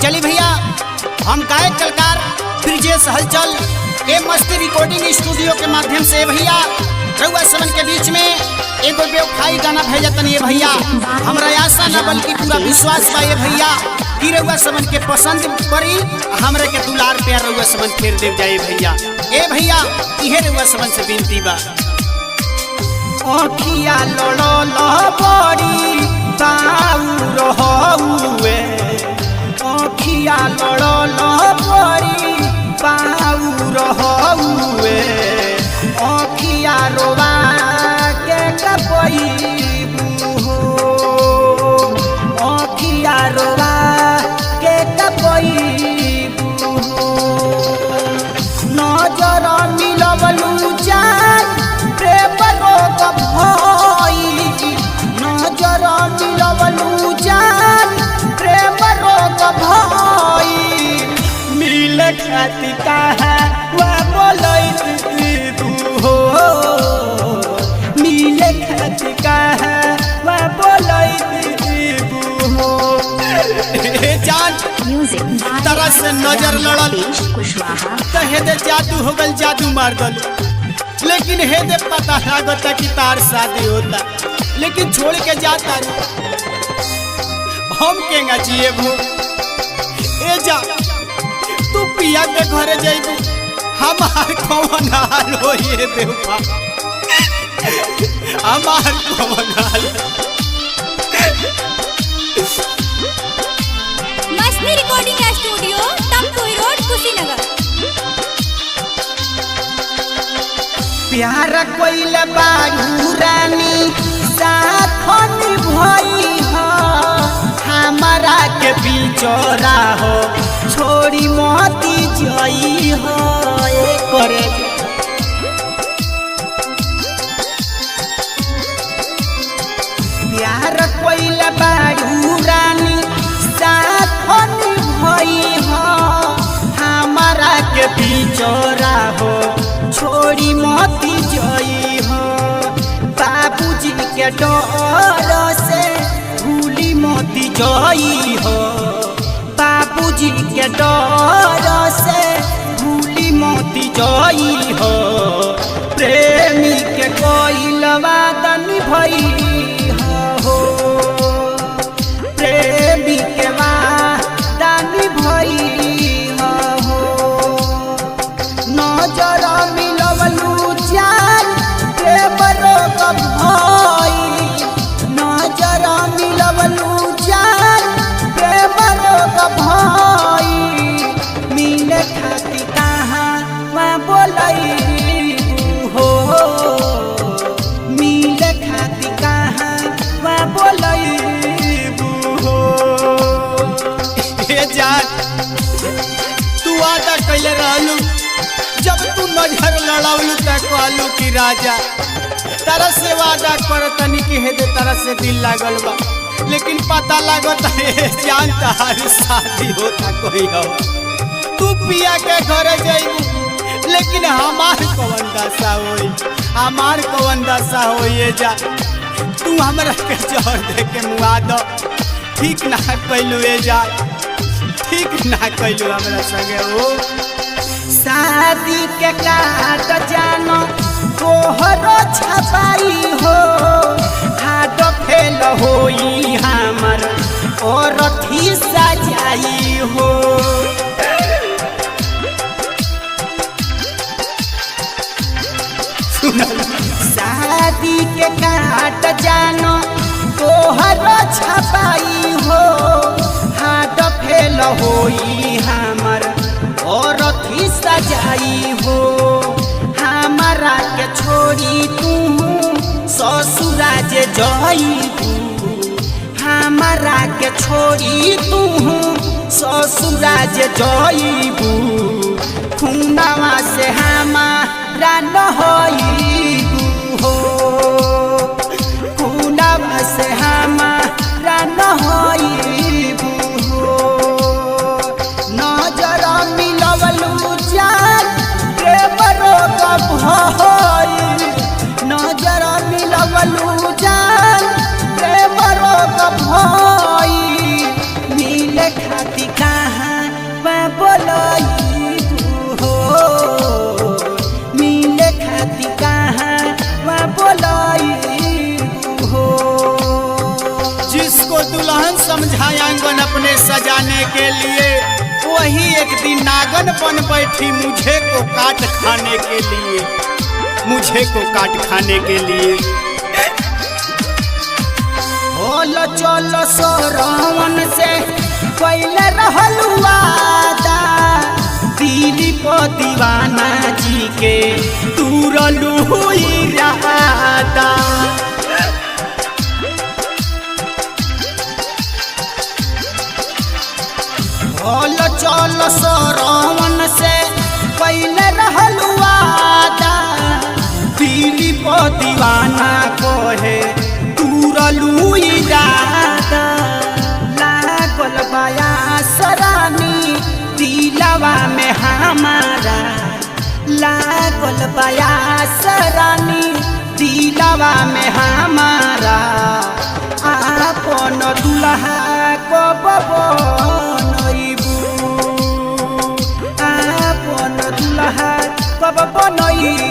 चली भैया हम गायक कलाकार ब्रिजेश हलचल ए मस्ती रिकॉर्डिंग स्टूडियो के माध्यम से भैया रउआ समन के बीच में एगो बेवफाई गाना भेजा तनी भैया। हमरा आशा न बल्कि पूरा विश्वास बा ये भैया कि रउआ समन के पसंद पड़ी, हमरे के दुलार प्यार रउआ समन फेर देव जाए भैया। ए भैया इहे रउआ समन से विनती बा। आँखिया लड़ल बड़ी ताऊ रहउए, आँखिया लड़ल बड़ी ताऊ रहउए, आँखिया रोवा के कपईबू हो, आँखिया रोवा के कपईबू हो। नजर मिलवलू जान प्रेमरो भई, नजर मिलवलू जान प्रेमरो भई, मिले खातिर कहा वा बोलैत तू हो, मिले खातिर कहा वा बोलैत तू हो। जान तरह से नजर लड़ल तो हेदे जादू हो गल, जादू मार गल, लेकिन हेदे पता लागता कि तार शादी होता, लेकिन छोड़ के जाता हम केंगा जिए भो। ए जा तू पिया के घरे जाइबू, हमार कौन हाल हो ये बेवफा, हमार कौन हाल। मस्ती recording studio Tamkuhi road Kushinagar. प्यार कोइल बारू रानी साथ निभाई हो, हमारा के बिचौरा हो छोड़ी मोती जई हो। करे प्यार कोइल बारू रानी साथ निभाई हो, हमारा के बिचौरा हो छोड़ी मोती जई हो। बाबूजी के डर से भूली मोती जई हो, बाबूजी के डर से भूली मोती जई हो। प्रेमी के कोइल वादा निभई हो, प्रेमी के वादा निभई हो। नजर मिलवलू जान प्रेमरो भई, नजर मिलवलू जान प्रेमरो भई, मिले खातिर कहाँ वहाँ बोलईबू हो, मिले खातिर कहाँ वहाँ बोलईबू हो। हे जान तू वादा कैले रहलू, जब तू नजर लड़ावलू तक कहलू कि राजा तरह से वादा करतनी कि हेदे तरह से दिल लागल बा, लेकिन पता लागत है जान तहार शादी होता कोई हो। तू पिया के घरे जाइबू, लेकिन हमार कौन दशा होई, हमार कौन दशा होई। ये जा तू हमरा के जहर दे के मुआ दो, ठीक ना कैलू। ये जा ठीक ना कैलू हमरा संगे हो। शादी के काट जानो तोहरो छपाई हो, हाथ फेल होई हमर और थी सजाई हो। शादी के काट जानो तोहरो छपाई हो, हाथ फेल होई हमर और थी सजाई हो। हमारा के छोड़ी तू ससुरा जे जाइबू, हमारा के छोड़ी तू ससुरा जे जाइबू, खूनवा से हमारा न होइबू हो, खूनवा से हमारा न होइबू हो। नजर मिलवलू जान प्रेमरो भई, नजर मिलवलू जान प्रेमरो भई, मिले खातिर कहाँ वो दुल्हन समझाए आंगन अपने सजाने के लिए, वही एक दिन नागन बन बैठी मुझे को काट खाने के लिए, मुझे को काट खाने के लिए। होल चल सरवन से पहले रहलू वादा, दिली को दीवाना जी के तुरलू इरादा। होल चल सरवन से पहले रहलू वादा, दिली को दीवाना कोहे तुरलू इरादा। लागल बाया सरानी दिलवा में हमारा, लागल बाया सरानी दिलवा में हमारा। आपन दुल्हा को बनइबू, आपन दुल्हा कब बनइबू।